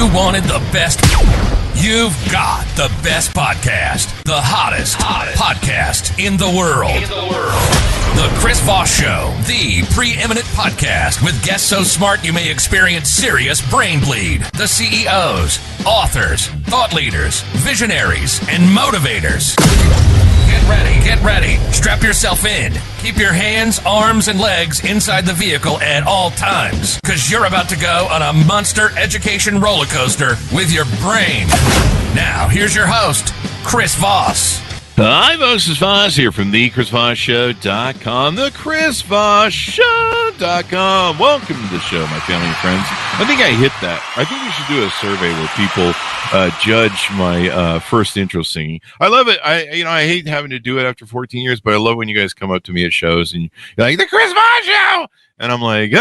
You wanted the best. You've got the best podcast. The hottest podcast in the world. The Chris Voss Show, the preeminent podcast with guests so smart you may experience serious brain bleed. The CEOs, authors, thought leaders, visionaries, and motivators. Get ready. Strap yourself in. Keep your hands, arms, and legs inside the vehicle at all times, because you're about to go on a monster education roller coaster with your brain. Now, here's your host, Chris Voss. Hi, folks. It's Voss here from thechrisvossshow.com, thechrisvossshow.com. Welcome to the show, my family and friends. I think I hit that. I think we should do a survey where people judge my first intro singing. I love it. I hate having to do it after 14 years, but I love when you guys come up to me at shows and you're like, the Chris Voss Show! And I'm like,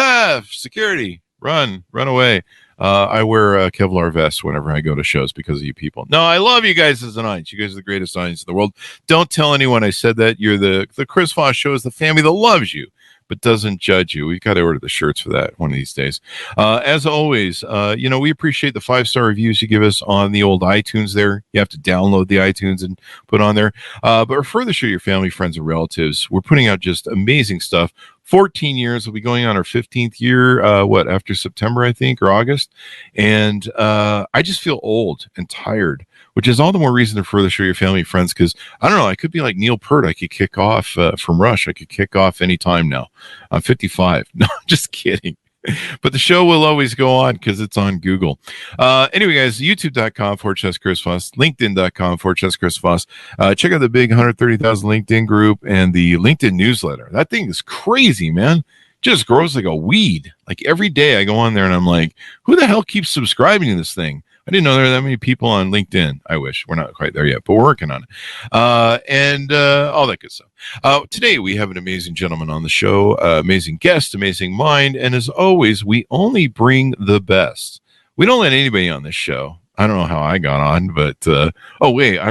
security, run away. I wear a Kevlar vest whenever I go to shows because of you people. No, I love you guys as an audience. You guys are the greatest audience in the world. Don't tell anyone I said that. You're the Chris Voss Show is the family that loves you, but doesn't judge you. We've got to order the shirts for that one of these days. As always, we appreciate the 5-star reviews you give us on the old iTunes there. You have to download the iTunes and put on there. But refer the show to your family, friends, and relatives. We're putting out just amazing stuff. 14 years. We'll be going on our 15th year, after September, I think, or August. And I just feel old and tired, which is all the more reason to further show your family and friends, because, I don't know, I could be like Neil Peart. I could kick off from Rush. I could kick off any time now. I'm 55. No, just kidding. But the show will always go on because it's on Google. Anyway, guys, youtube.com/Chris Voss, linkedin.com/Chris Voss. Check out the big 130,000 LinkedIn group and the LinkedIn newsletter. That thing is crazy, man. Just grows like a weed. Like every day I go on there and I'm like, who the hell keeps subscribing to this thing? I didn't know there were that many people on LinkedIn. I wish. We're not quite there yet, but we're working on it. And all that good stuff. Today, we have an amazing gentleman on the show, amazing guest, amazing mind. And as always, we only bring the best. We don't let anybody on this show. I don't know how I got on, but, I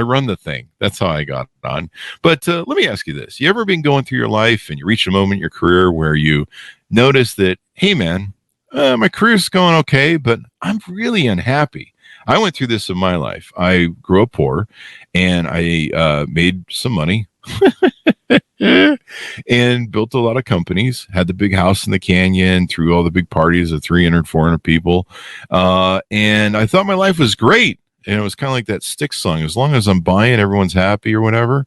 run the thing. That's how I got on. But let me ask you this. You ever been going through your life and you reach a moment in your career where you notice that, hey, man, my career's going okay, but I'm really unhappy. I went through this in my life. I grew up poor, and I made some money and built a lot of companies, had the big house in the canyon, threw all the big parties of 300, 400 people. And I thought my life was great. And it was kind of like that Styx song, as long as I'm buying, everyone's happy or whatever.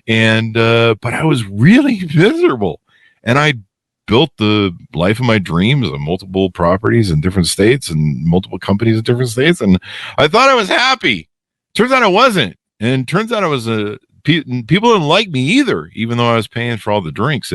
And but I was really miserable. And I built the life of my dreams of multiple properties in different states and multiple companies in different states. And I thought I was happy. Turns out I wasn't. And turns out I was people didn't like me either, even though I was paying for all the drinks,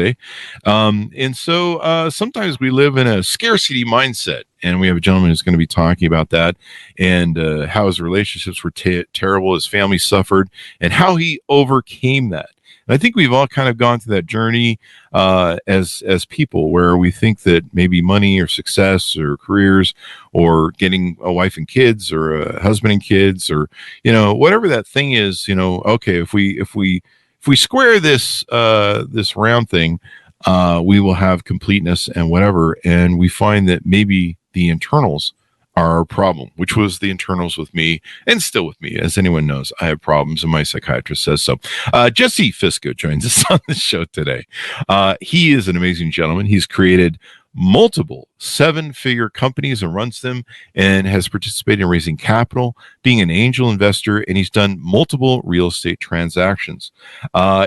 and so sometimes we live in a scarcity mindset, and we have a gentleman who's going to be talking about that and how his relationships were terrible, his family suffered, and how he overcame that. And I think we've all kind of gone through that journey as people, where we think that maybe money or success or careers or getting a wife and kids or a husband and kids or, whatever that thing is, okay, if we square this round thing, we will have completeness and whatever. And we find that maybe the internals are our problem, which was the internals with me and still with me. As anyone knows, I have problems, and my psychiatrist says so. Jesse Fisco joins us on the show today. He is an amazing gentleman. He's created multiple 7-figure companies and runs them, and has participated in raising capital, being an angel investor, and he's done multiple real estate transactions.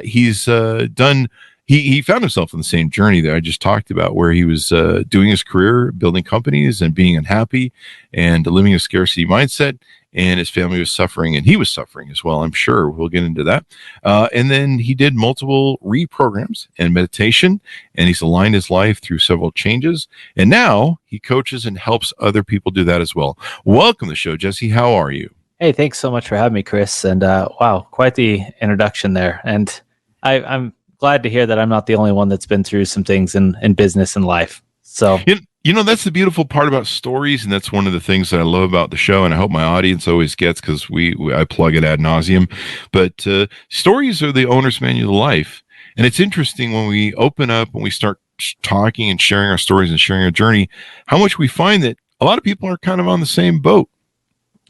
He's done He found himself in the same journey that I just talked about, where he was doing his career, building companies and being unhappy and living a scarcity mindset, and his family was suffering, and he was suffering as well. I'm sure we'll get into that. And then he did multiple reprograms and meditation, and he's aligned his life through several changes. And now he coaches and helps other people do that as well. Welcome to the show, Jesse. How are you? Hey, thanks so much for having me, Chris. And wow, quite the introduction there. And I'm glad to hear that I'm not the only one that's been through some things in business and life. So, that's the beautiful part about stories. And that's one of the things that I love about the show. And I hope my audience always gets, because I plug it ad nauseum. But stories are the owner's manual of life. And it's interesting when we open up and we start talking and sharing our stories and sharing our journey, how much we find that a lot of people are kind of on the same boat.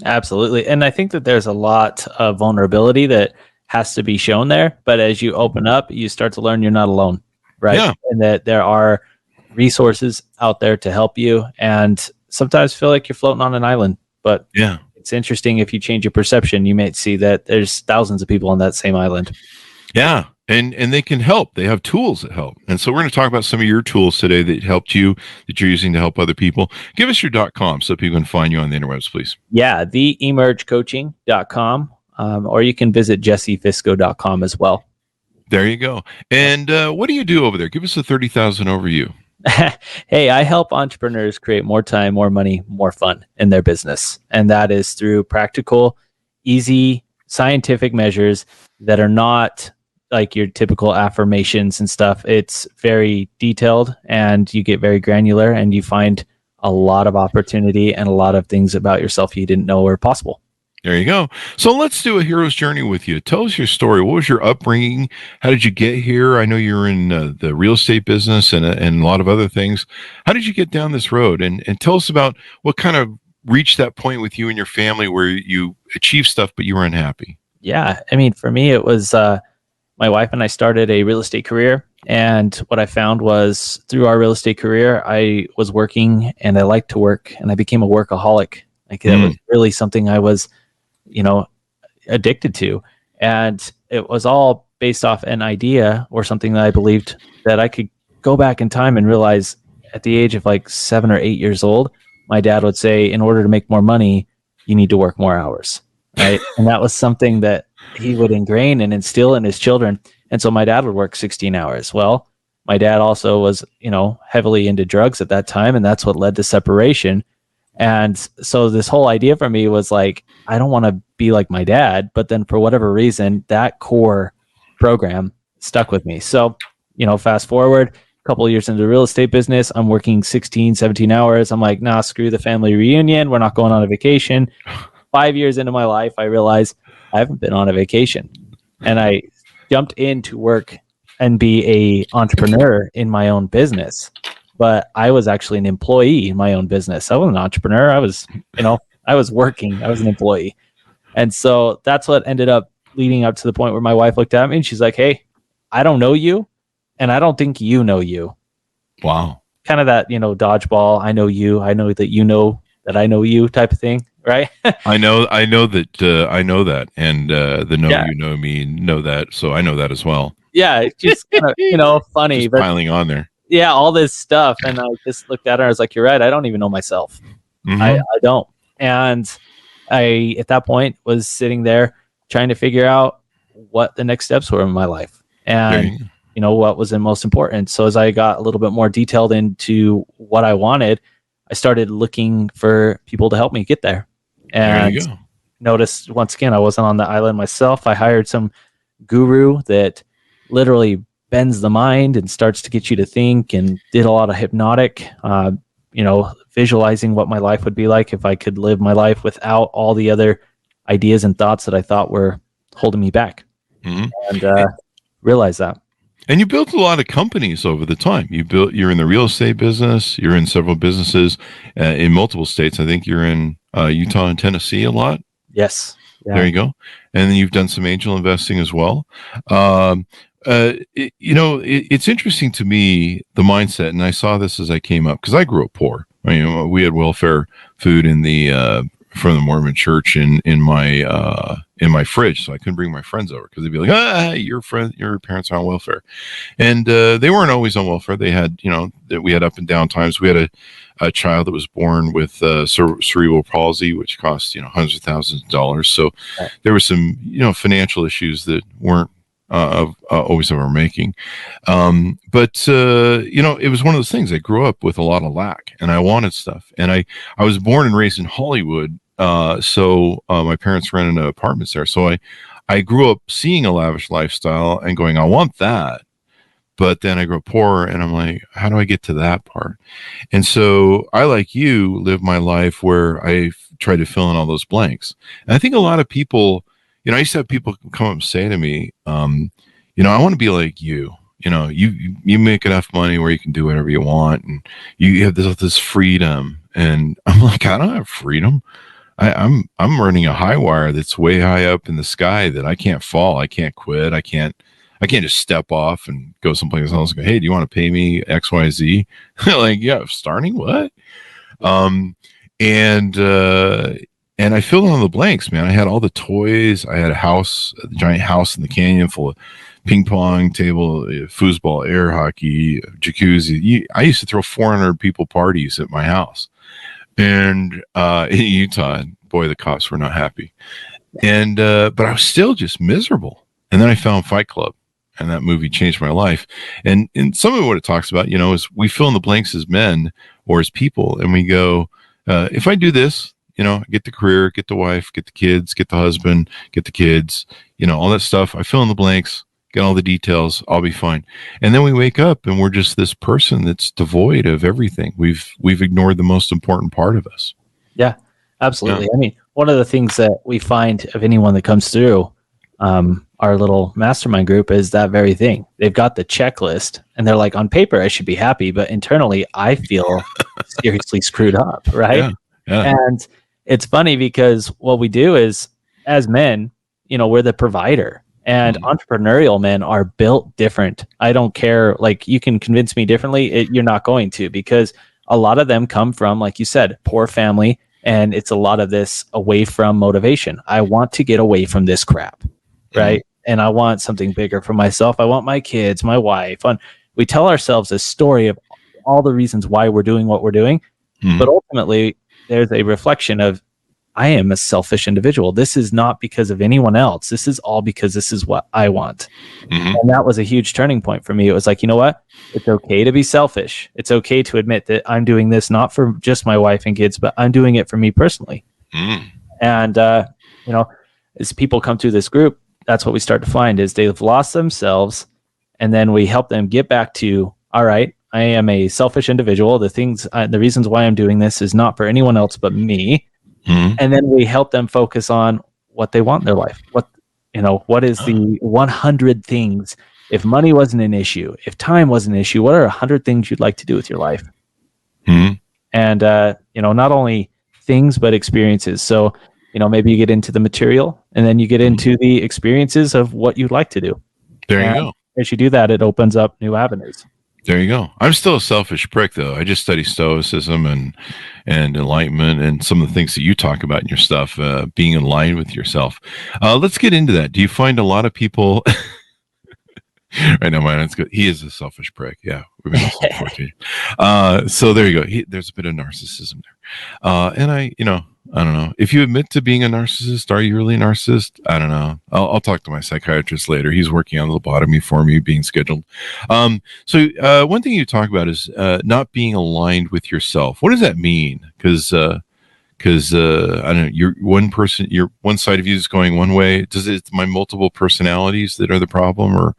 Absolutely. And I think that there's a lot of vulnerability that has to be shown there. But as you open up, you start to learn you're not alone, right? Yeah. And that there are resources out there to help you. And sometimes feel like you're floating on an island. But Yeah. it's interesting, if you change your perception, you might see that there's thousands of people on that same island. Yeah. And they can help. They have tools that help. And so we're going to talk about some of your tools today that helped you, that you're using to help other people. Give us your .com so people can find you on the interwebs, please. Yeah, theemergecoaching.com, or you can visit jessefisco.com as well. There you go. And what do you do over there? Give us a 30,000 overview. Hey, I help entrepreneurs create more time, more money, more fun in their business. And that is through practical, easy, scientific measures that are not like your typical affirmations and stuff. It's very detailed, and you get very granular, and you find a lot of opportunity and a lot of things about yourself you didn't know were possible. There you go. So let's do a hero's journey with you. Tell us your story. What was your upbringing? How did you get here? I know you're in the real estate business and a lot of other things. How did you get down this road? And tell us about what kind of reached that point with you and your family where you achieved stuff, but you were unhappy. Yeah. I mean, for me, it was my wife and I started a real estate career. And what I found was through our real estate career, I was working and I liked to work, and I became a workaholic. Like that was really something I was, addicted to. And it was all based off an idea or something that I believed that I could go back in time and realize at the age of like 7 or 8 years old, my dad would say, in order to make more money, you need to work more hours. Right. And that was something that he would ingrain and instill in his children. And so my dad would work 16 hours. Well, my dad also was, heavily into drugs at that time. And that's what led to separation. And so this whole idea for me was like, I don't want to be like my dad. But then for whatever reason, that core program stuck with me. So, fast forward a couple of years into the real estate business, I'm working 16, 17 hours. I'm like, nah, screw the family reunion. We're not going on a vacation. 5 years into my life, I realized I haven't been on a vacation. And I jumped into work and be a entrepreneur in my own business. But I was actually an employee in my own business. I wasn't an entrepreneur. I was, I was working. I was an employee. And so that's what ended up leading up to the point where my wife looked at me and she's like, hey, I don't know you, and I don't think you know you. Wow. Kind of that, dodgeball. I know you. I know that you know that I know you type of thing. Right. I know that. I know that. And the you know me know that. So I know that as well. Yeah. It's just kind of, funny. Just piling on there. Yeah. All this stuff. And I just looked at her. I was like, you're right. I don't even know myself. Mm-hmm. I don't. And I, at that point, was sitting there trying to figure out what the next steps were in my life. And, what was the most important. So as I got a little bit more detailed into what I wanted, I started looking for people to help me get there. And noticed, once again, I wasn't on the island myself. I hired some guru that literally bends the mind and starts to get you to think, and did a lot of hypnotic, visualizing what my life would be like if I could live my life without all the other ideas and thoughts that I thought were holding me back. And realize that. And you built a lot of companies over the time. You're in the real estate business. You're in several businesses in multiple states. I think you're in Utah and Tennessee a lot. Yes. Yeah. There you go. And then you've done some angel investing as well. It's interesting to me, the mindset, and I saw this as I came up because I grew up poor. We had welfare food in the from the Mormon church in my fridge, so I couldn't bring my friends over because they'd be like, your parents are on welfare, and they weren't always on welfare. They had, we had up and down times. We had a child that was born with cerebral palsy, which cost hundreds of thousands of dollars. So there were some financial issues that weren't always of our making. But it was one of those things. I grew up with a lot of lack, and I wanted stuff. And I was born and raised in Hollywood. So my parents rented apartments there. So I grew up seeing a lavish lifestyle and going, I want that. But then I grew up poor, and I'm like, how do I get to that part? And so I, like you, live my life where I try to fill in all those blanks. And I think a lot of people, I used to have people come up and say to me, I want to be like you. You make enough money where you can do whatever you want, and you have this freedom. And I'm like, I don't have freedom. I'm running a high wire that's way high up in the sky that I can't fall. I can't quit. I can't just step off and go someplace else and go, hey, do you want to pay me XYZ? Like, yeah, starting what? Um, and I filled in all the blanks, man. I had all the toys. I had a giant house in the canyon full of ping pong table, foosball, air hockey, jacuzzi. I used to throw 400 people parties at my house. And in Utah, boy, the cops were not happy. And but I was still just miserable. And then I found Fight Club, and that movie changed my life. And some of what it talks about, is we fill in the blanks as men or as people, and we go, if I do this, get the career, get the wife, get the kids, get the husband, get the kids, all that stuff. I fill in the blanks, get all the details, I'll be fine. And then we wake up and we're just this person that's devoid of everything. We've ignored the most important part of us. Yeah, absolutely. Yeah. I mean, one of the things that we find of anyone that comes through our little mastermind group is that very thing. They've got the checklist and they're like, on paper, I should be happy, but internally I feel seriously screwed up. Right. Yeah. Yeah. And it's funny because what we do is, as men, we're the provider. And entrepreneurial men are built different. I don't care. Like, you can convince me differently. You're not going to, because a lot of them come from, like you said, poor family. And it's a lot of this away from motivation. I want to get away from this crap. Right. And I want something bigger for myself. I want my kids, my wife. We tell ourselves a story of all the reasons why we're doing what we're doing. But ultimately, there's a reflection of, I am a selfish individual. This is not because of anyone else. This is all because this is what I want. And that was a huge turning point for me. It was like, you know what? It's okay to be selfish. It's okay to admit that I'm doing this not for just my wife and kids, but I'm doing it for me personally. And, as people come through this group, that's what we start to find is they've lost themselves. And then we help them get back to, all right, I am a selfish individual. The reasons why I'm doing this is not for anyone else but me. And then we help them focus on what they want in their life. What is the 100 things? If money wasn't an issue, if time wasn't an issue, what are 100 things you'd like to do with your life? And, not only things, but experiences. So, maybe you get into the material and then you get into the experiences of what you'd like to do. There you go. As you do that, it opens up new avenues. There you go. I'm still a selfish prick, though. I just study stoicism and enlightenment and some of the things that you talk about in your stuff, being in line with yourself. Let's get into that. Do you find a lot of people... Right now, man, it's good. He is a selfish prick. Yeah, we've been so there you go. There's a bit of narcissism there, and I don't know. If you admit to being a narcissist, are you really a narcissist? I don't know. I'll talk to my psychiatrist later. He's working on lobotomy for me, being scheduled. So one thing you talk about is not being aligned with yourself. What does that mean? Because I don't know, you're one person, one side of you is going one way. It's my multiple personalities that are the problem, or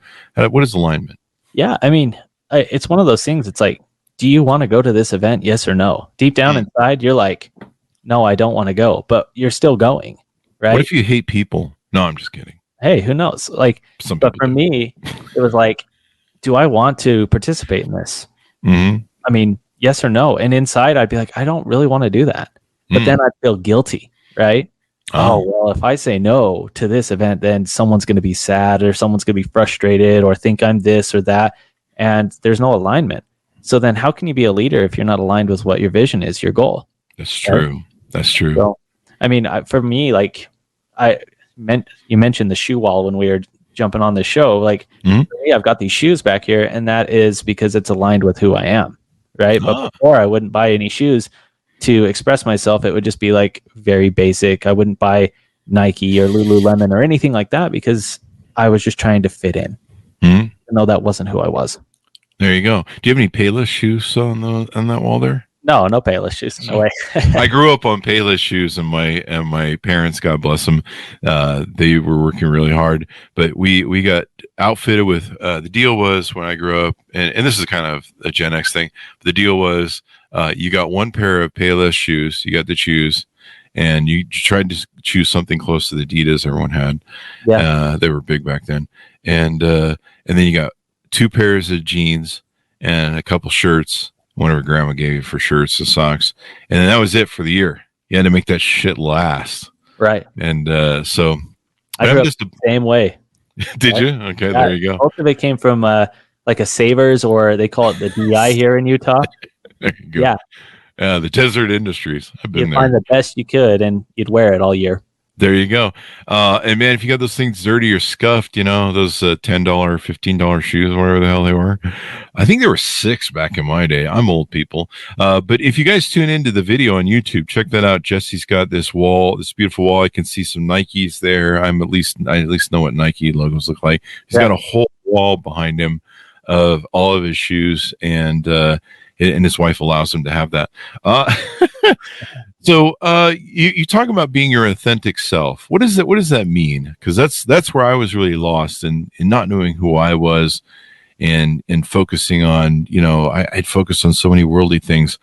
what is alignment? Yeah, I mean, it's one of those things. It's like, do you want to go to this event? Yes or no? Deep down inside, you're like, no, I don't want to go, but you're still going, right? What if you hate people? No, I'm just kidding. Hey, who knows? Like, but for me, it was like, do I want to participate in this? I mean, yes or no? And inside, I'd be like, I don't really want to do that. But then I'd feel guilty, right? Oh, well, if I say no to this event, then someone's going to be sad or someone's going to be frustrated or think I'm this or that. And there's no alignment. So then how can you be a leader if you're not aligned with what your vision is, your goal? That's true. Right? That's true. So, I mean, for me, like you mentioned the shoe wall when we were jumping on the show. Like, for me, I've got these shoes back here, and that is because it's aligned with who I am, right? But before, I wouldn't buy any shoes to express myself. It would just be like very basic. I wouldn't buy Nike or Lululemon or anything like that because I was just trying to fit in. Even though that wasn't who I was. There you go. Do you have any Payless shoes on that wall there? No Payless shoes. No way. I grew up on Payless shoes, and my parents, God bless them, they were working really hard. But we got outfitted with the deal was when I grew up, and this is kind of a Gen X thing. The deal was you got one pair of Payless shoes, you got to choose, and you tried to choose something close to the Adidas everyone had. Yeah. They were big back then, and then you got two pairs of jeans and a couple shirts. Whatever grandma gave you for shirts and socks. And then that was it for the year. You had to make that shit last. Right. And so I grew up the same way. Did you? Okay, there you go. Most of it came from like a Savers, or they call it the DI here in Utah. There you go. Yeah. The Desert Industries. I've been You'd there. find the best you could, and you'd wear it all year. There you go. And man, if you got those things dirty or scuffed, those $10, $15 shoes, whatever the hell they were. I think there were $6 back in my day. I'm old, people. But if you guys tune into the video on YouTube, check that out. Jesse's got this wall, this beautiful wall. I can see some Nikes there. I at least know what Nike logos look like. He's got a whole wall behind him of all of his shoes, and his wife allows him to have that. So you talk about being your authentic self. What does that mean? Because that's where I was really lost in not knowing who I was, and focusing on, I'd focused on so many worldly things.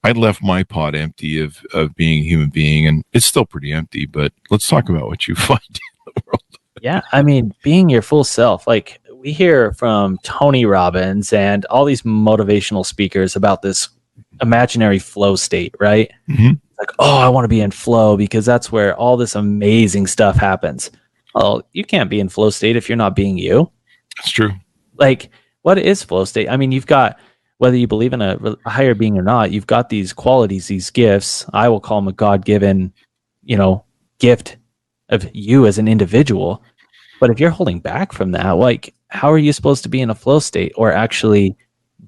I'd left my pot empty of being a human being, and it's still pretty empty. But let's talk about what you find in the world. Yeah, I mean, being your full self. Like, we hear from Tony Robbins and all these motivational speakers about this imaginary flow state, right? Mm-hmm. Like, oh, I want to be in flow because that's where all this amazing stuff happens. Well, you can't be in flow state if you're not being you. That's true. Like, what is flow state? I mean, you've got, whether you believe in a higher being or not, you've got these qualities, these gifts. I will call them a God-given, gift of you as an individual. But if you're holding back from that, like, how are you supposed to be in a flow state or actually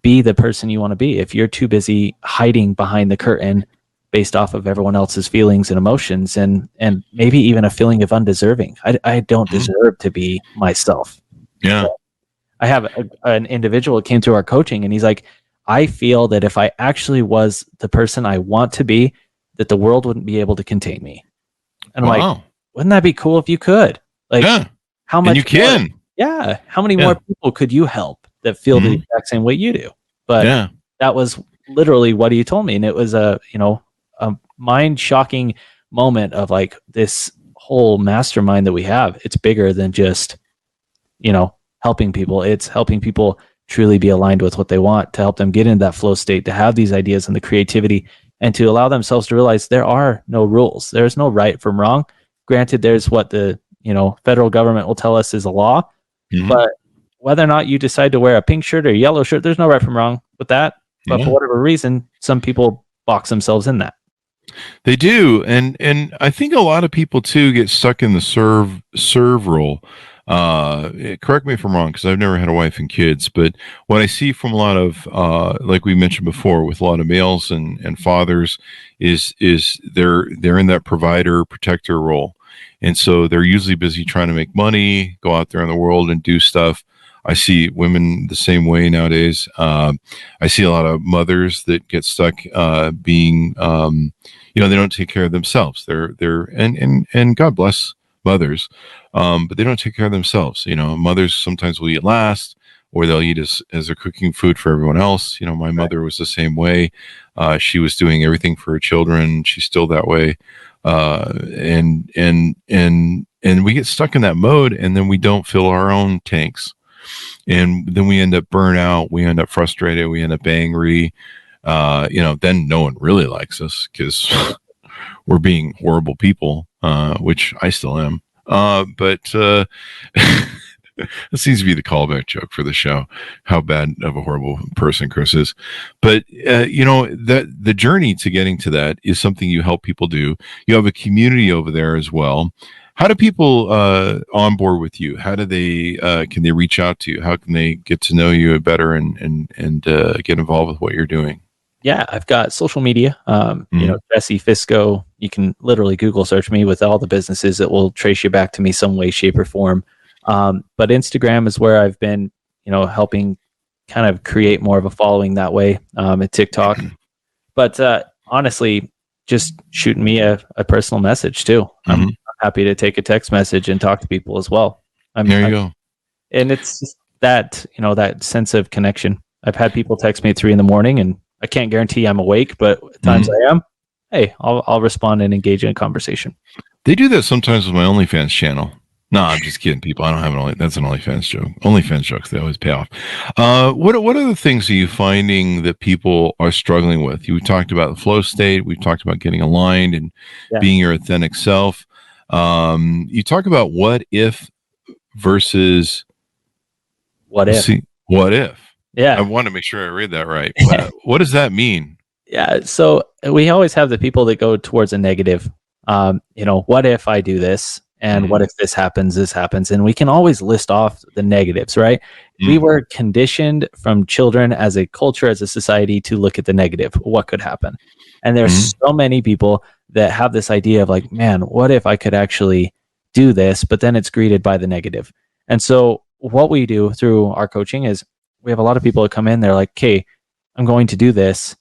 be the person you want to be if you're too busy hiding behind the curtain based off of everyone else's feelings and emotions, and maybe even a feeling of undeserving? I don't deserve to be myself. Yeah. So I have an individual that came through our coaching, and he's like, I feel that if I actually was the person I want to be, that the world wouldn't be able to contain me. And I'm like, wouldn't that be cool if you could? Like, how much? And you can. Yeah. How many more people could you help that feel the exact same way you do? But that was literally what he told me. And it was a mind shocking moment of like, this whole mastermind that we have, it's bigger than just, helping people. It's helping people truly be aligned with what they want, to help them get into that flow state, to have these ideas and the creativity, and to allow themselves to realize there are no rules. There's no right from wrong. Granted, there's what the, federal government will tell us is a law, but whether or not you decide to wear a pink shirt or a yellow shirt, there's no right from wrong with that. But for whatever reason, some people box themselves in that. They do. And I think a lot of people too get stuck in the serve role. Correct me if I'm wrong, because I've never had a wife and kids, but what I see from a lot of, like we mentioned before, with a lot of males and fathers is they're in that provider protector role. And so they're usually busy trying to make money, go out there in the world and do stuff. I see women the same way nowadays. I see a lot of mothers that get stuck being, they don't take care of themselves. And God bless mothers, but they don't take care of themselves. Mothers sometimes will eat last, or they'll eat as they're cooking food for everyone else. My mother was the same way. She was doing everything for her children. She's still that way. And we get stuck in that mode, and then we don't fill our own tanks. And then we end up burnt out. We end up frustrated. We end up angry. Then no one really likes us because we're being horrible people, which I still am. But it seems to be the callback joke for the show, how bad of a horrible person Chris is. But, the journey to getting to that is something you help people do. You have a community over there as well. How do people onboard with you? How do they can they reach out to you? How can they get to know you better and get involved with what you're doing? Yeah, I've got social media. Jesse Fisco. You can literally Google search me with all the businesses. It will trace you back to me some way, shape, or form. But Instagram is where I've been, helping kind of create more of a following that way. At TikTok, but honestly, just shooting me a personal message too. I'm happy to take a text message and talk to people as well. There you go. And it's just that, that sense of connection. I've had people text me at 3 a.m, and I can't guarantee I'm awake, but at times I am. Hey, I'll respond and engage in a conversation. They do that sometimes with my OnlyFans channel. No, I'm just kidding, people. I don't have that's an OnlyFans joke. OnlyFans jokes, they always pay off. What other things are you finding that people are struggling with? You talked about the flow state. We talked about getting aligned and Yeah. being your authentic self. You talk about what if versus What if? what if. I Yeah. want to make sure I read that right. What does that mean? Yeah. So we always have the people that go towards a negative. What if I do this? And what if this happens? This happens. And we can always list off the negatives, right? We were conditioned from children as a culture, as a society, to look at the negative. What could happen? And there's so many people that have this idea of like, man, what if I could actually do this? But then it's greeted by the negative. And so what we do through our coaching is we have a lot of people that come in, they're like, okay, I'm going to do this.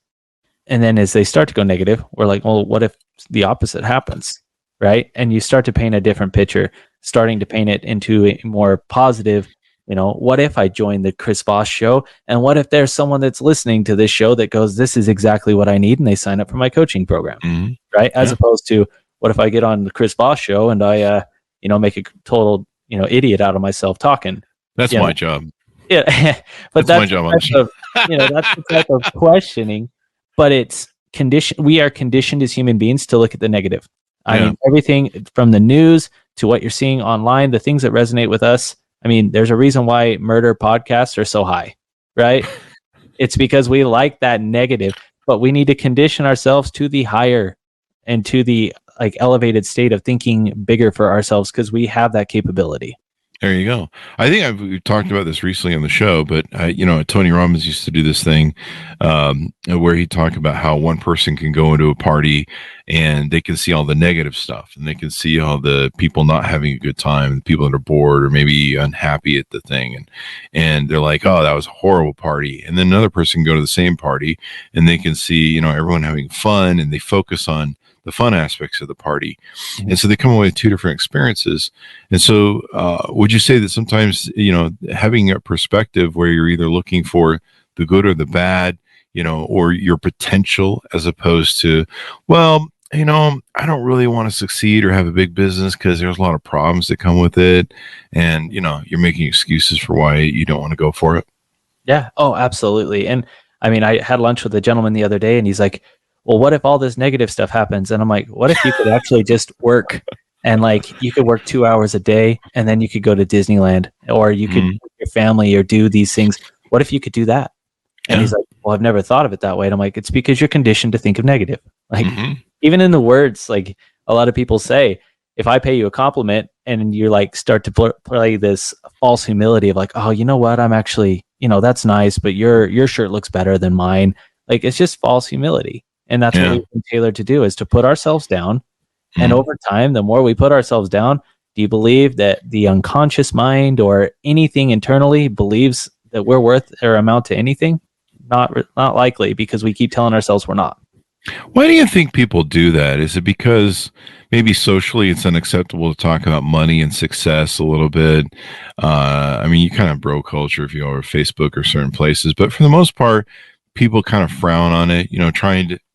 And then as they start to go negative, we're like, well, what if the opposite happens? Right. And you start to paint a different picture, starting to paint it into a more positive, what if I joined the Chris Voss show? And what if there's someone that's listening to this show that goes, this is exactly what I need, and they sign up for my coaching program. Right. As opposed to, what if I get on the Chris Voss show and I, make a total, idiot out of myself talking? That's my job. Yeah. But that's my job. That's the type of questioning, but it's conditioned. We are conditioned as human beings to look at the negative. I mean, everything from the news to what you're seeing online, the things that resonate with us. I mean, there's a reason why murder podcasts are so high, right? It's because we like that negative, but we need to condition ourselves to the higher and to the elevated state of thinking bigger for ourselves, because we have that capability. There you go. I think we've talked about this recently on the show, but Tony Robbins used to do this thing where he talked about how one person can go into a party and they can see all the negative stuff, and they can see all the people not having a good time, the people that are bored or maybe unhappy at the thing, and they're like, oh, that was a horrible party. And then another person can go to the same party and they can see everyone having fun, and they focus on the fun aspects of the party. And so they come away with two different experiences. And so would you say that sometimes, having a perspective where you're either looking for the good or the bad, or your potential, as opposed to, well, I don't really want to succeed or have a big business because there's a lot of problems that come with it. And, you're making excuses for why you don't want to go for it. Yeah. Oh, absolutely. And I mean, I had lunch with a gentleman the other day, and he's like, well, what if all this negative stuff happens? And I'm like, what if you could actually just work, and you could work 2 hours a day, and then you could go to Disneyland, or you could with your family, or do these things. What if you could do that? And he's like, well, I've never thought of it that way. And I'm like, it's because you're conditioned to think of negative. Even in the words, a lot of people say, if I pay you a compliment and you start to play this false humility of oh, you know what? I'm actually, that's nice, but your shirt looks better than mine. It's just false humility. And that's what we've been tailored to do, is to put ourselves down. And over time, the more we put ourselves down, do you believe that the unconscious mind or anything internally believes that we're worth or amount to anything? Not likely, because we keep telling ourselves we're not. Why do you think people do that? Is it because maybe socially it's unacceptable to talk about money and success a little bit? I mean, you kind of bro culture if you go over Facebook or certain places, but for the most part, people kind of frown on it.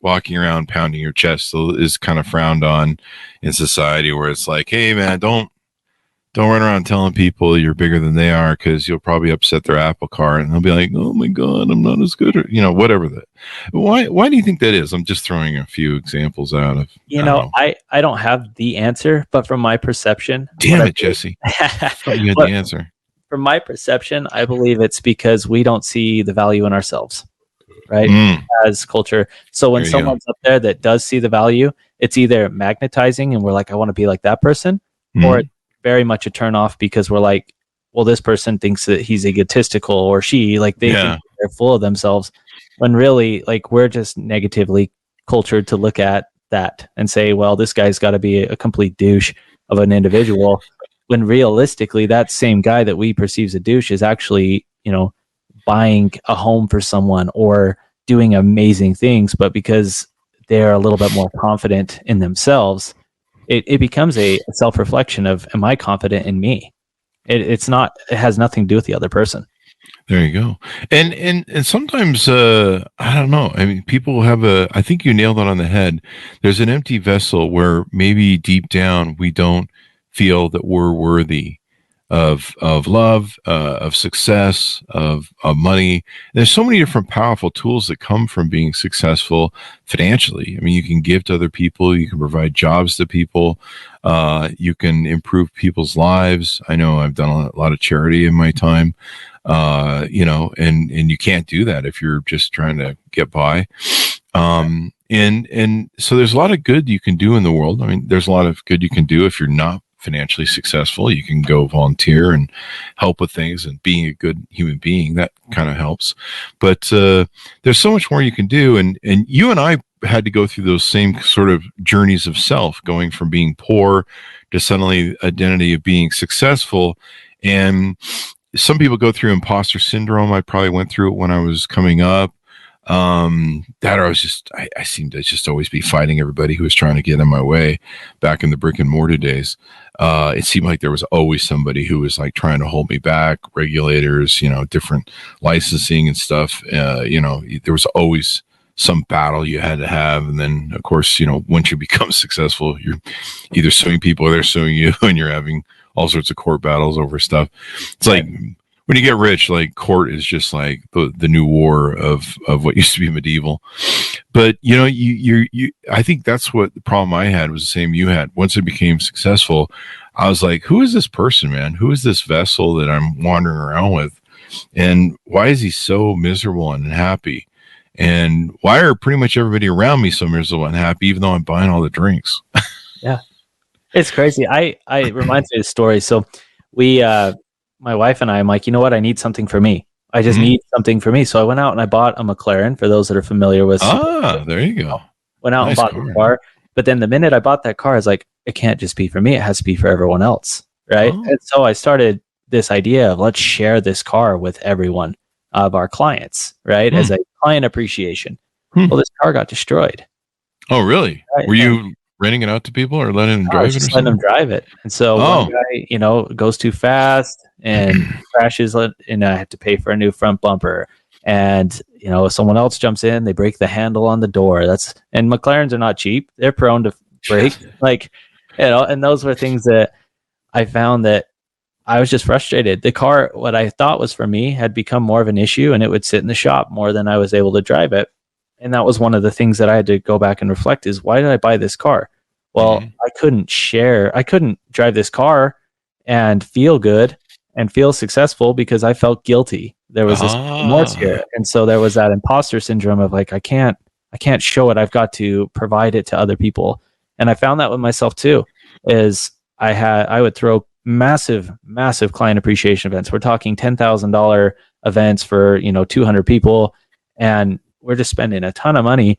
Walking around pounding your chest is kind of frowned on in society, where it's like, hey man, don't run around telling people you're bigger than they are, because you'll probably upset their apple cart, and they'll be like, oh my God, I'm not as good, or whatever that. Why do you think that is? I'm just throwing a few examples out of. I don't have the answer, but from my perception. Damn it, Jesse! I thought you had the answer. From my perception, I believe it's because we don't see the value in ourselves. Right, as culture. So when someone's up there that does see the value, it's either magnetizing and we're like, I want to be like that person, or it's very much a turn off, because we're like, well, this person thinks that he's egotistical, or she, they think they're full of themselves, when really we're just negatively cultured to look at that and say, well, this guy's got to be a complete douche of an individual, when realistically that same guy that we perceive as a douche is actually, buying a home for someone or doing amazing things, but because they're a little bit more confident in themselves, it becomes a self-reflection of, am I confident in me? It has nothing to do with the other person. There you go. And sometimes, I don't know. I mean, people have I think you nailed it on the head. There's an empty vessel where maybe deep down we don't feel that we're worthy of love, of success, of money. There's so many different powerful tools that come from being successful financially. I mean, you can give to other people, you can provide jobs to people, you can improve people's lives. I know I've done a lot of charity in my time, and you can't do that if you're just trying to get by. And so there's a lot of good you can do in the world. I mean, there's a lot of good you can do if you're not financially successful. You can go volunteer and help with things, and being a good human being, that kind of helps. But there's so much more you can do. And you and I had to go through those same sort of journeys of self, going from being poor to suddenly identity of being successful. And some people go through imposter syndrome. I probably went through it when I was coming up. That I seemed to just always be fighting everybody who was trying to get in my way back in the brick and mortar days. It seemed like there was always somebody who was like trying to hold me back, regulators, different licensing and stuff. There was always some battle you had to have. And then of course, once you become successful, you're either suing people or they're suing you, and you're having all sorts of court battles over stuff. It's like, when you get rich, like, court is just like the new war of what used to be medieval. But I think that's what the problem I had was the same you had. Once I became successful, I was like, who is this person, man? Who is this vessel that I'm wandering around with? And why is he so miserable and unhappy? And why are pretty much everybody around me so miserable and unhappy, even though I'm buying all the drinks? Yeah, it's crazy. It reminds me of a story. So we, my wife and I'm like, you know what? I need something for me. I just need something for me. So I went out and I bought a McLaren, for those that are familiar with. There you go. Went out and bought the car. But then the minute I bought that car, I was like, it can't just be for me. It has to be for everyone else. Right. Oh. And so I started this idea of, let's share this car with everyone of our clients, right? As a client appreciation. Well, this car got destroyed. Oh, really? Right? Were you renting it out to people or letting them drive it? Just letting them drive it. And so one guy, goes too fast and crashes, and I had to pay for a new front bumper. And, someone else jumps in, they break the handle on the door. And McLarens are not cheap. They're prone to break. And those were things that I found that I was just frustrated. The car, what I thought was for me, had become more of an issue, and it would sit in the shop more than I was able to drive it. And that was one of the things that I had to go back and reflect is, why did I buy this car? Well, I couldn't drive this car and feel good and feel successful because I felt guilty. There was this remorse here. And so there was that imposter syndrome of like, I can't show it. I've got to provide it to other people. And I found that with myself too, is I would throw massive client appreciation events. We're talking $10,000 events for, 200 people. And we're just spending a ton of money.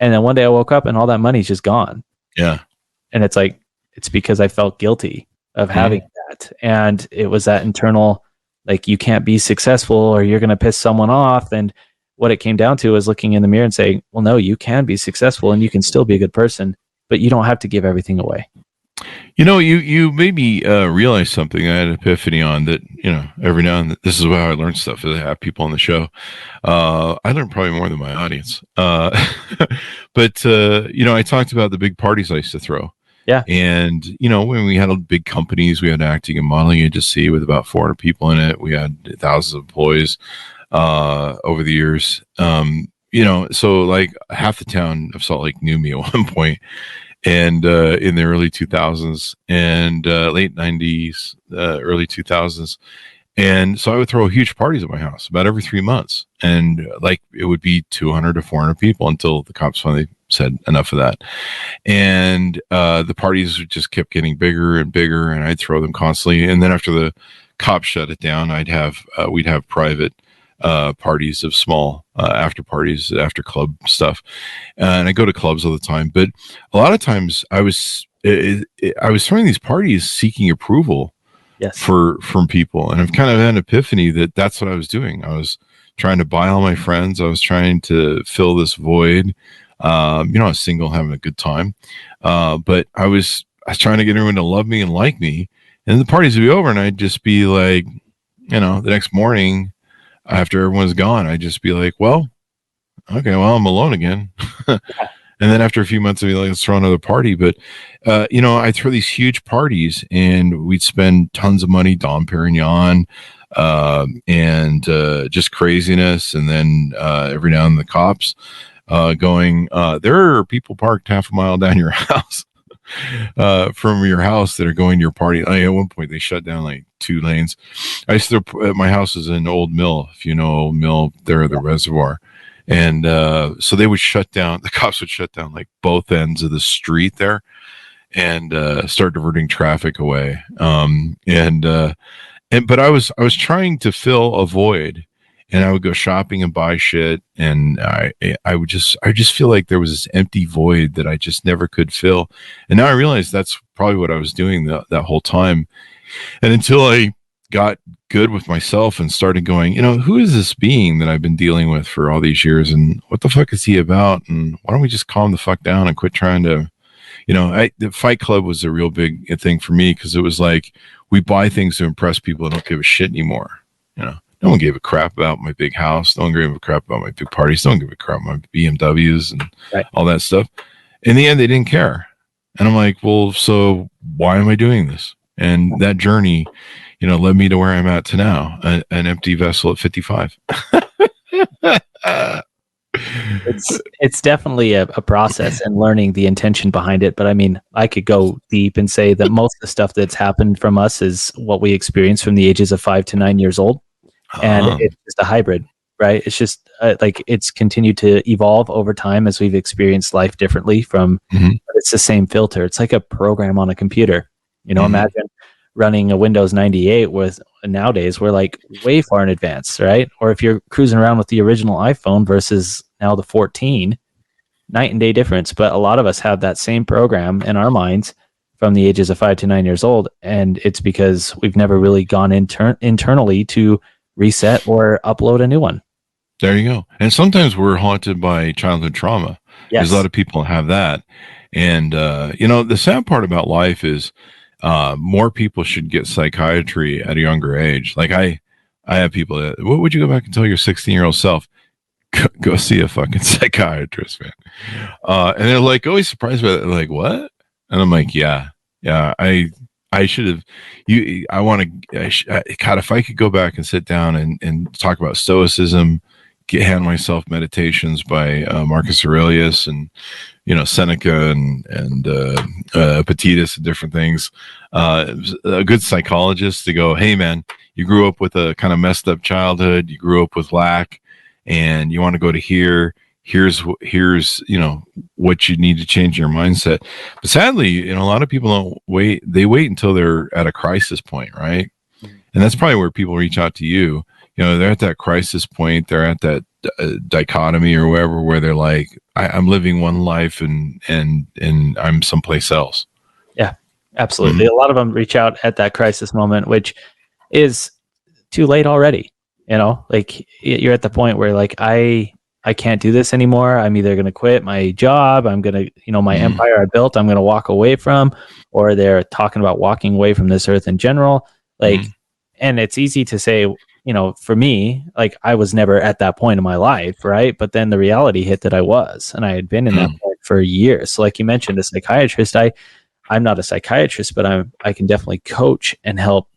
And then one day I woke up and all that money's just gone. Yeah. And it's like, it's because I felt guilty of having that. And it was that internal, like, you can't be successful or you're going to piss someone off. And what it came down to is looking in the mirror and saying, well, no, you can be successful and you can still be a good person, but you don't have to give everything away. You made me realize something. I had an epiphany on that, every now and then, this is how I learn stuff, is I have people on the show. I learn probably more than my audience. But I talked about the big parties I used to throw. Yeah. And, when we had big companies, we had acting and modeling agency with about 400 people in it. We had thousands of employees over the years. So like half the town of Salt Lake knew me at one point. And in the early 2000s and late 90s, early 2000s. And so I would throw huge parties at my house about every 3 months. And it would be 200 to 400 people until the cops finally said enough of that. And the parties just kept getting bigger and bigger, and I'd throw them constantly. And then after the cops shut it down, we'd have private parties of small after parties, after club stuff. And I go to clubs all the time, but a lot of times I was throwing these parties seeking approval from people. And I've kind of had an epiphany that that's what I was doing. I was trying to buy all my friends. I was trying to fill this void. I was single, having a good time. But I was trying to get everyone to love me and like me. And the parties would be over and I'd just be like, the next morning, after everyone's gone, I'd just be like, well, okay, well, I'm alone again. And then after a few months, I'd be like, let's throw another party. But, I'd throw these huge parties and we'd spend tons of money, Dom Perignon, and just craziness. And then every now and then the cops going, there are people parked half a mile down your house. From your house that are going to your party. At one point, they shut down like 2 lanes. I used to, my house is in Old Mill. If you know Old Mill, there, the reservoir. And so they would shut down, the cops would shut down like both ends of the street there and start diverting traffic away. But I was trying to fill a void. And I would go shopping and buy shit, and I just feel like there was this empty void that I just never could fill. And now I realize that's probably what I was doing that whole time. And until I got good with myself and started going, who is this being that I've been dealing with for all these years, and what the fuck is he about? And why don't we just calm the fuck down and quit trying to, the Fight Club was a real big thing for me because it was like we buy things to impress people and don't give a shit anymore, No one gave a crap about my big house. No one gave a crap about my big parties. No one gave a crap about my BMWs and all that stuff. In the end, they didn't care. And I'm like, well, so why am I doing this? And that journey, led me to where I'm at to now, an empty vessel at 55. It's definitely a process and learning the intention behind it. But I mean, I could go deep and say that most of the stuff that's happened from us is what we experienced from the ages of 5 to 9 years old. And it's just a hybrid, right? It's just like it's continued to evolve over time as we've experienced life differently from, it's the same filter. It's like a program on a computer. Imagine running a Windows 98 with nowadays we're like way far in advance, right? Or if you're cruising around with the original iPhone versus now the 14, night and day difference. But a lot of us have that same program in our minds from the ages of 5 to 9 years old. And it's because we've never really gone internally to reset or upload a new one. There you go. And sometimes we're haunted by childhood trauma. Yes. There's a lot of people have that. And, the sad part about life is more people should get psychiatry at a younger age. Like I have people that, what would you go back and tell your 16-year-old self? Go see a fucking psychiatrist, man. And they're like always surprised by it. They're like, what? And I'm like, yeah, I should have. God, if I could go back and sit down and talk about Stoicism, hand myself meditations by Marcus Aurelius and Seneca and Epictetus and different things. A good psychologist to go, hey man, you grew up with a kind of messed up childhood. You grew up with lack, and you want to go to here. Here's what you need to change your mindset. But sadly, a lot of people don't wait. They wait until they're at a crisis point, right? And that's probably where people reach out to you. They're at that crisis point. They're at that dichotomy or wherever, where they're like, I'm living one life and I'm someplace else. Yeah, absolutely. A lot of them reach out at that crisis moment, which is too late already. Like you're at the point where like, I can't do this anymore. I'm either going to quit my job. I'm going to, my empire I built, I'm going to walk away from, or they're talking about walking away from this earth in general. Like, and it's easy to say, for me, like I was never at that point in my life. Right. But then the reality hit that I was, and I had been in that point for years. So like you mentioned, a psychiatrist, I'm not a psychiatrist, but I can definitely coach and help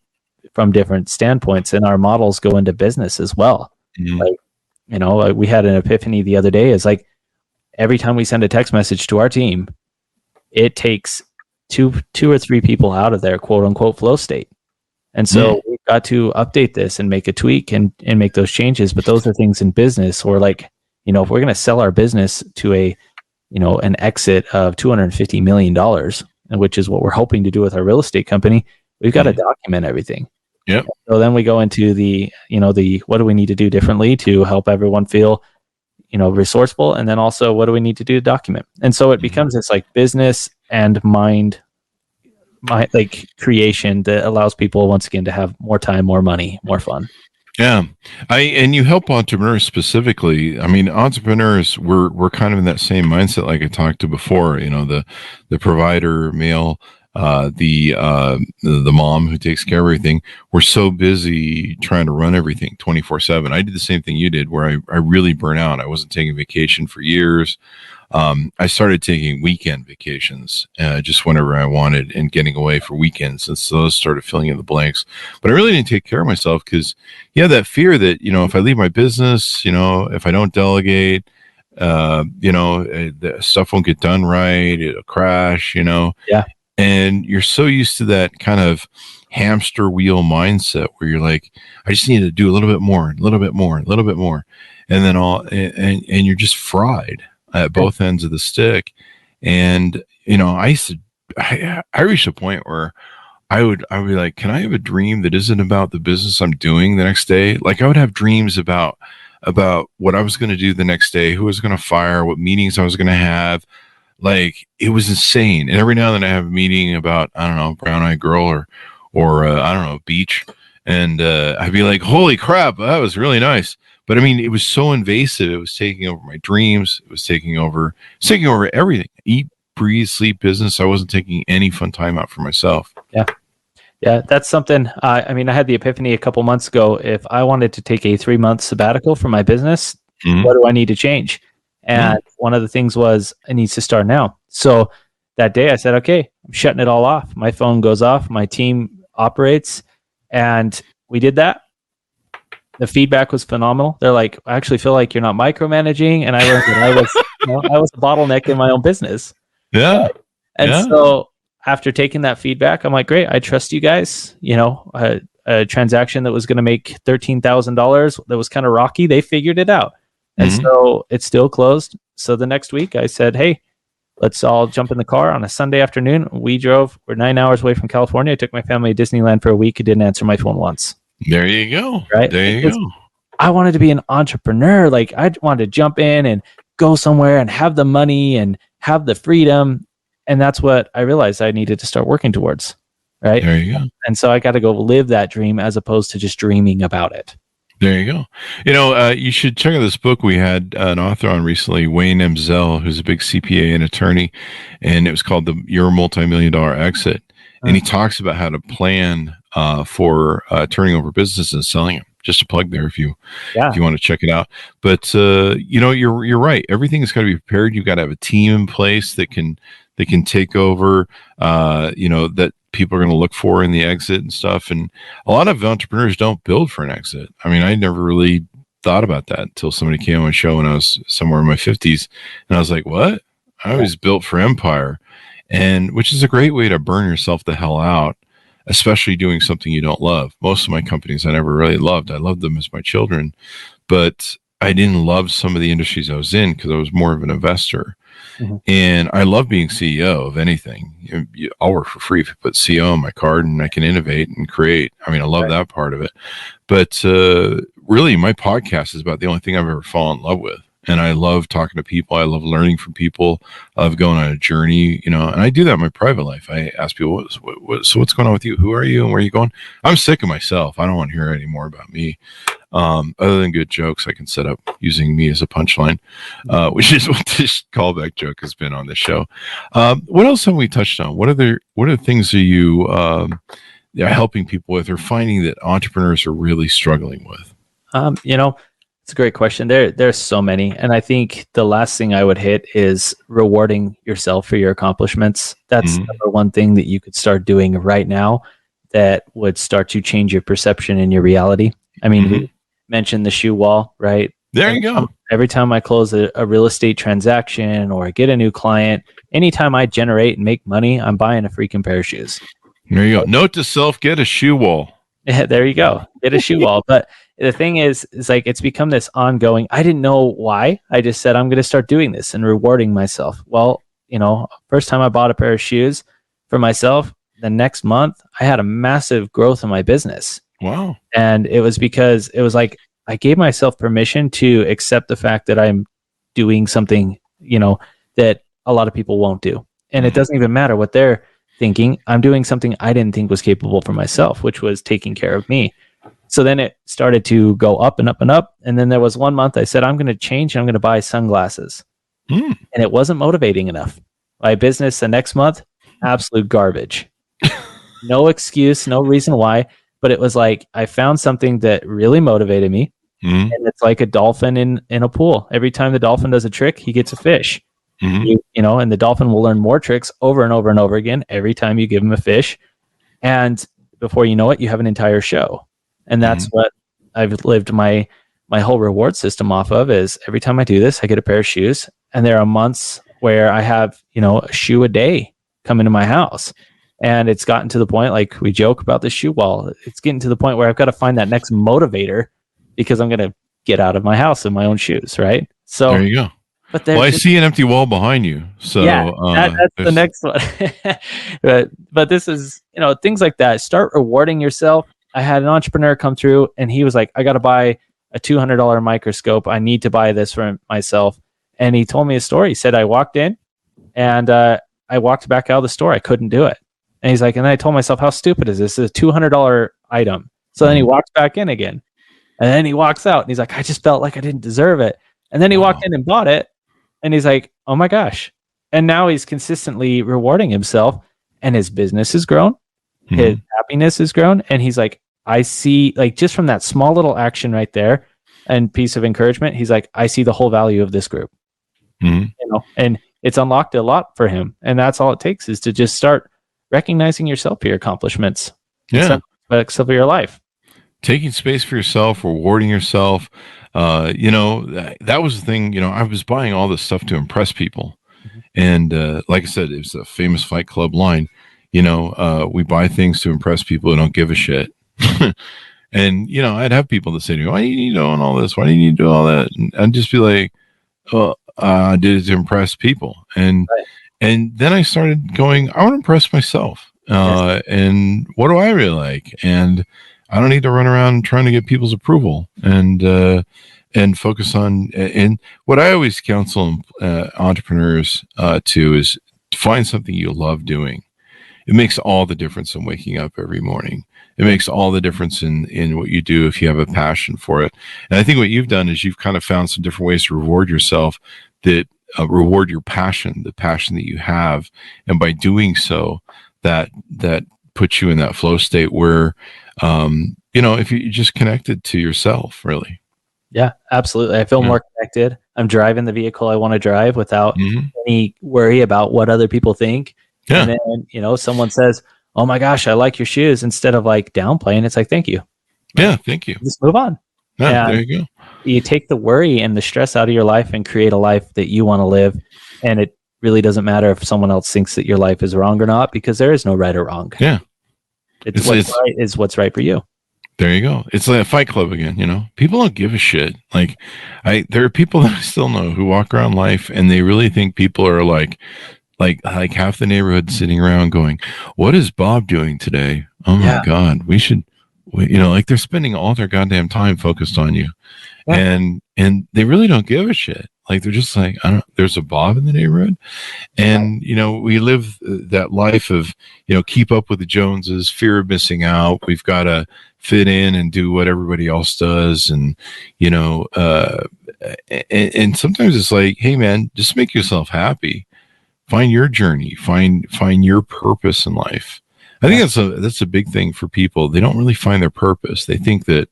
from different standpoints, and our models go into business as well. Like, we had an epiphany the other day. Is like every time we send a text message to our team, it takes two or three people out of their quote unquote flow state. And so we've got to update this and make a tweak and make those changes. But those are things in business, or like, if we're going to sell our business to an exit of $250 million, which is what we're hoping to do with our real estate company, we've got to document everything. Yep. So then we go into the what do we need to do differently to help everyone feel, resourceful, and then also what do we need to do to document. And so it becomes this like business and mind like creation that allows people once again to have more time, more money, more fun. Yeah. And you help entrepreneurs specifically. I mean, entrepreneurs, we're kind of in that same mindset like I talked to before, the provider, male, the mom who takes care of everything, were so busy trying to run everything 24/7. I did the same thing you did, where I really burnt out. I wasn't taking vacation for years. I started taking weekend vacations, just whenever I wanted, and getting away for weekends. And so those started filling in the blanks. But I really didn't take care of myself because, yeah, that fear that, if I leave my business, if I don't delegate, the stuff won't get done right, it'll crash, Yeah. And you're so used to that kind of hamster wheel mindset where you're like, I just need to do a little bit more, a little bit more, a little bit more. And then and you're just fried at both ends of the stick. And, I reached a point where I would be like, can I have a dream that isn't about the business I'm doing the next day? Like, I would have dreams about what I was going to do the next day, who I was going to fire, what meetings I was going to have. Like, it was insane. And every now and then I have a meeting about, I don't know, Brown Eyed Girl or I don't know, beach. And I'd be like, holy crap, that was really nice. But I mean, it was so invasive. It was taking over my dreams. It was taking over everything. Eat, breathe, sleep, business. I wasn't taking any fun time out for myself. Yeah. Yeah, that's something. I had the epiphany a couple months ago. If I wanted to take a 3-month sabbatical for my business, what do I need to change? And one of the things was, it needs to start now. So that day I said, okay, I'm shutting it all off. My phone goes off. My team operates. And we did that. The feedback was phenomenal. They're like, I actually feel like you're not micromanaging. And I learned that I was a bottleneck in my own business. Yeah. And so after taking that feedback, I'm like, great, I trust you guys. A transaction that was going to make $13,000 that was kind of rocky, they figured it out. And so it's still closed. So the next week I said, hey, let's all jump in the car on a Sunday afternoon. We're 9 hours away from California. I took my family to Disneyland for a week. I didn't answer my phone once. There you go. Right. There you go. I wanted to be an entrepreneur. Like, I wanted to jump in and go somewhere and have the money and have the freedom. And that's what I realized I needed to start working towards. Right. There you go. And so I got to go live that dream as opposed to just dreaming about it. There you go. You should check out this book. We had an author on recently, Wayne M. Zell, who's a big CPA and attorney, and it was called Your Multi-Million-Dollar Exit. And he talks about how to plan for turning over businesses and selling them. Just a plug there if you want to check it out. But you're right. Everything's got to be prepared. You've got to have a team in place that can take over. That people are going to look for in the exit and stuff. And a lot of entrepreneurs don't build for an exit. I mean, I never really thought about that until somebody came on my show when I was somewhere in my 50s, and I was like, what? I was built for empire. And which is a great way to burn yourself the hell out, especially doing something you don't love. Most of my companies I never really loved. I loved them as my children, but I didn't love some of the industries I was in because I was more of an investor. And I love being CEO of anything. I'll work for free if you put CEO on my card and I can innovate and create. I mean, I love that part of it. But really, my podcast is about the only thing I've ever fallen in love with. And I love talking to people. I love learning from people. I love going on a journey, and I do that in my private life. I ask people, so what's going on with you? Who are you and where are you going? I'm sick of myself. I don't want to hear any more about me. Other than good jokes I can set up using me as a punchline, which is what this callback joke has been on the show. What else have we touched on? What are things are you helping people with or finding that entrepreneurs are really struggling with? It's a great question. There's so many. And I think the last thing I would hit is rewarding yourself for your accomplishments. That's the number one thing that you could start doing right now that would start to change your perception and your reality. I mean, we mentioned the shoe wall, right? There you go. Every time I close a real estate transaction or I get a new client, anytime I generate and make money, I'm buying a freaking pair of shoes. There you go. Note to self, get a shoe wall. Yeah, there you go. Get a shoe wall. But the thing is like, it's become this ongoing. I didn't know why. I just said, I'm going to start doing this and rewarding myself. Well, first time I bought a pair of shoes for myself, the next month I had a massive growth in my business. Wow. And it was because it was like, I gave myself permission to accept the fact that I'm doing something, that a lot of people won't do. And it doesn't even matter what they're thinking. I'm doing something I didn't think was capable for myself, which was taking care of me. So then it started to go up and up and up. And then there was one month I said, I'm going to change. I'm going to buy sunglasses. And it wasn't motivating enough. My business the next month absolute garbage. No excuse, no reason why. But it was like I found something that really motivated me. Mm-hmm. And it's like a dolphin in a pool. Every time the dolphin does a trick, he gets a fish. Mm-hmm. You know, and the dolphin will learn more tricks over and over and over again every time you give him a fish. And before you know it, you have an entire show. And that's what I've lived my whole reward system off of is every time I do this, I get a pair of shoes. And there are months where I have, you know, a shoe a day come into my house. And it's gotten to the point, like we joke about the shoe wall. It's getting to the point where I've got to find that next motivator because I'm going to get out of my house in my own shoes. Right. So there you go. But I see an empty wall behind you. So yeah, that's the next one. but this is, you know, things like that. Start rewarding yourself. I had an entrepreneur come through and he was like, I got to buy a $200 microscope. I need to buy this for myself. And he told me a story. He said, I walked in and I walked back out of the store. I couldn't do it. And he's like, and then I told myself, how stupid is this? This is a $200 item. So then he walks back in again and then he walks out and he's like, I just felt like I didn't deserve it. And then he walked in and bought it. And he's like, oh my gosh. And now he's consistently rewarding himself and his business has grown. His happiness has grown. And he's like, I see, like, just from that small little action right there and piece of encouragement, he's like, I see the whole value of this group. You know, and it's unlocked a lot for him. And that's all it takes is to just start recognizing yourself for your accomplishments. Yeah. Aspects of your life. Taking space for yourself, rewarding yourself. You know, that was the thing. You know, I was buying all this stuff to impress people. And like I said, it was a famous Fight Club line. You know, we buy things to impress people who don't give a shit. And, you know, I'd have people that say to me, why do you need to own all this? Why do you need to do all that? And I'd just be like, well, I did it to impress people. And then I started going, I want to impress myself. And what do I really like? And I don't need to run around trying to get people's approval and focus on. And what I always counsel entrepreneurs to is find something you love doing. It makes all the difference in waking up every morning. It makes all the difference in what you do if you have a passion for it. And I think what you've done is you've kind of found some different ways to reward yourself that reward your passion, the passion that you have. And by doing so, that puts you in that flow state where, you know, if you just connected to yourself, really. Yeah, absolutely. I feel more connected. I'm driving the vehicle I want to drive without any worry about what other people think. Yeah. And then, you know, someone says, oh my gosh, I like your shoes. Instead of like downplaying, it's like, thank you. Yeah, thank you. Just move on. Yeah, there you go. You take the worry and the stress out of your life and create a life that you want to live. And it really doesn't matter if someone else thinks that your life is wrong or not, because there is no right or wrong. Yeah. It's right is what's right for you. There you go. It's like a Fight Club again, you know. People don't give a shit. Like there are people that I still know who walk around life and they really think people are like half the neighborhood sitting around going, what is Bob doing today? Oh my God, you know, like they're spending all their goddamn time focused on you. Yeah. And they really don't give a shit. Like they're just like, there's a Bob in the neighborhood. And, you know, we live that life of, you know, keep up with the Joneses, fear of missing out. We've got to fit in and do what everybody else does. And, you know, and sometimes it's like, hey man, just make yourself happy. Find your journey, find your purpose in life. I think that's a big thing for people. They don't really find their purpose. They think that,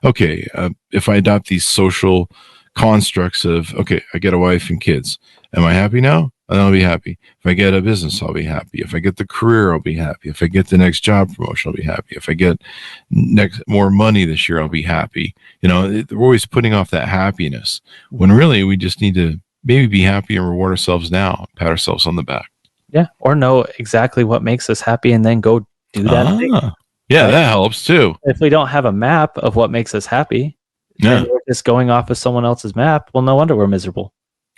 okay, if I adopt these social constructs of, okay, I get a wife and kids. Am I happy now? Then I'll be happy. If I get a business, I'll be happy. If I get the career, I'll be happy. If I get the next job promotion, I'll be happy. If I get more money this year, I'll be happy. You know, we're always putting off that happiness when really we just need to maybe be happy and reward ourselves now, pat ourselves on the back. Yeah. Or know exactly what makes us happy and then go do that thing. Yeah, right? That helps too. If we don't have a map of what makes us happy, and we're just going off of someone else's map, well, no wonder we're miserable.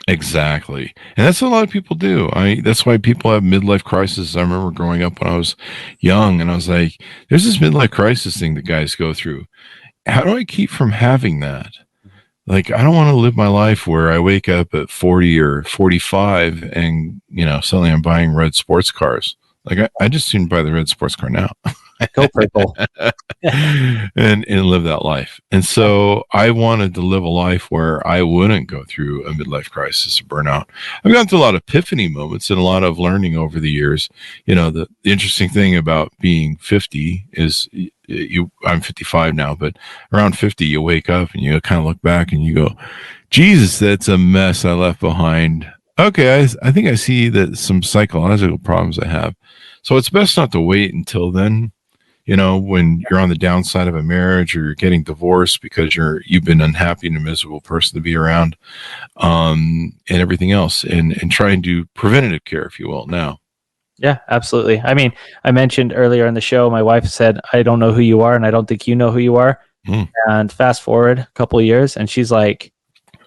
Exactly. And that's what a lot of people do. That's why people have midlife crises. I remember growing up when I was young and I was like, there's this midlife crisis thing that guys go through. How do I keep from having that? Like, I don't want to live my life where I wake up at 40 or 45 and, you know, suddenly I'm buying red sports cars. Like, I just soon buy the red sports car now. Go purple. and live that life. And so I wanted to live a life where I wouldn't go through a midlife crisis or burnout. I've gone through a lot of epiphany moments and a lot of learning over the years. You know, the interesting thing about being 50 is I'm 55 now, but around 50, you wake up and you kind of look back and you go, Jesus, that's a mess I left behind. Okay, I think I see that some psychological problems I have. So it's best not to wait until then. You know, when you're on the downside of a marriage or you're getting divorced because you've been unhappy and a miserable person to be around, and everything else, and try and do preventative care, if you will, now. Yeah, absolutely. I mean, I mentioned earlier in the show, my wife said, I don't know who you are, and I don't think you know who you are. And fast forward a couple of years, and she's like,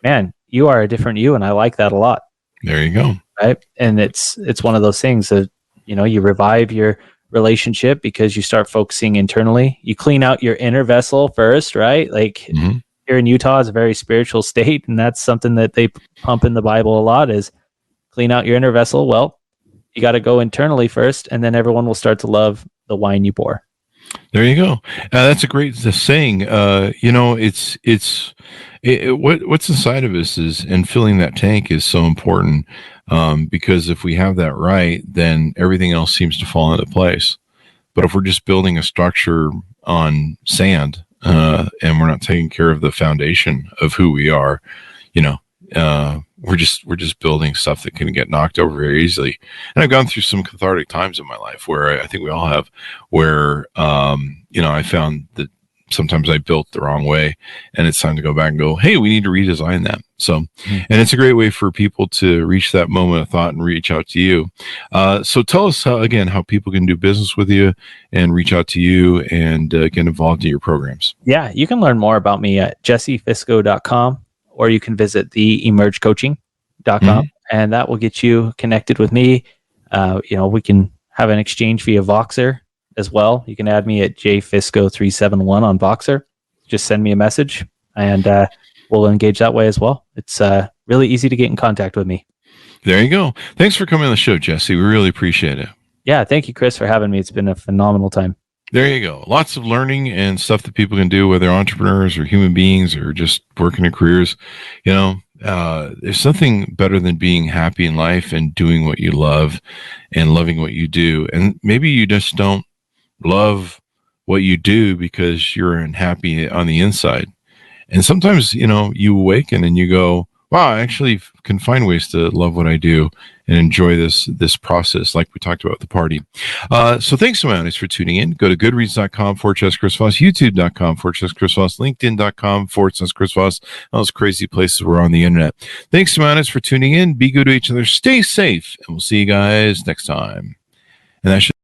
man, you are a different you, and I like that a lot. There you go. Right. And it's one of those things that, you know, you revive your relationship because you start focusing internally. You clean out your inner vessel first, right? Like here in Utah is a very spiritual state, and that's something that they pump in the Bible a lot is clean out your inner vessel. Well, you got to go internally first, and then everyone will start to love the wine you pour. There you go. That's a great saying. You know, what's inside of us is, and filling that tank is so important, because if we have that right, then everything else seems to fall into place. But if we're just building a structure on sand, and we're not taking care of the foundation of who we are, you know, we're just building stuff that can get knocked over very easily. And I've gone through some cathartic times in my life where I think we all have, where you know, I found that sometimes I built the wrong way, and it's time to go back and go, hey, we need to redesign that. So, and it's a great way for people to reach that moment of thought and reach out to you. So tell us again how people can do business with you and reach out to you and get involved in your programs. Yeah, you can learn more about me at jessefisco.com, or you can visit theemergecoaching.com, and that will get you connected with me. You know, we can have an exchange via Voxer as well. You can add me at jfisco371 on Voxer. Just send me a message, and we'll engage that way as well. It's really easy to get in contact with me. There you go. Thanks for coming on the show, Jesse. We really appreciate it. Yeah, thank you, Chris, for having me. It's been a phenomenal time. There you go. Lots of learning and stuff that people can do, whether entrepreneurs or human beings or just working in careers. You know, there's something better than being happy in life and doing what you love and loving what you do. And maybe you just don't love what you do because you're unhappy on the inside. And sometimes, you know, you awaken and you go, wow, I actually can find ways to love what I do and enjoy this process, like we talked about at the party. So thanks so much for tuning in. Go to goodreads.com/Chris Voss, youtube.com/Chris Voss, linkedin.com/Chris Voss, all those crazy places we're on the internet. Thanks so much for tuning in. Be good to each other. Stay safe. And we'll see you guys next time. And that should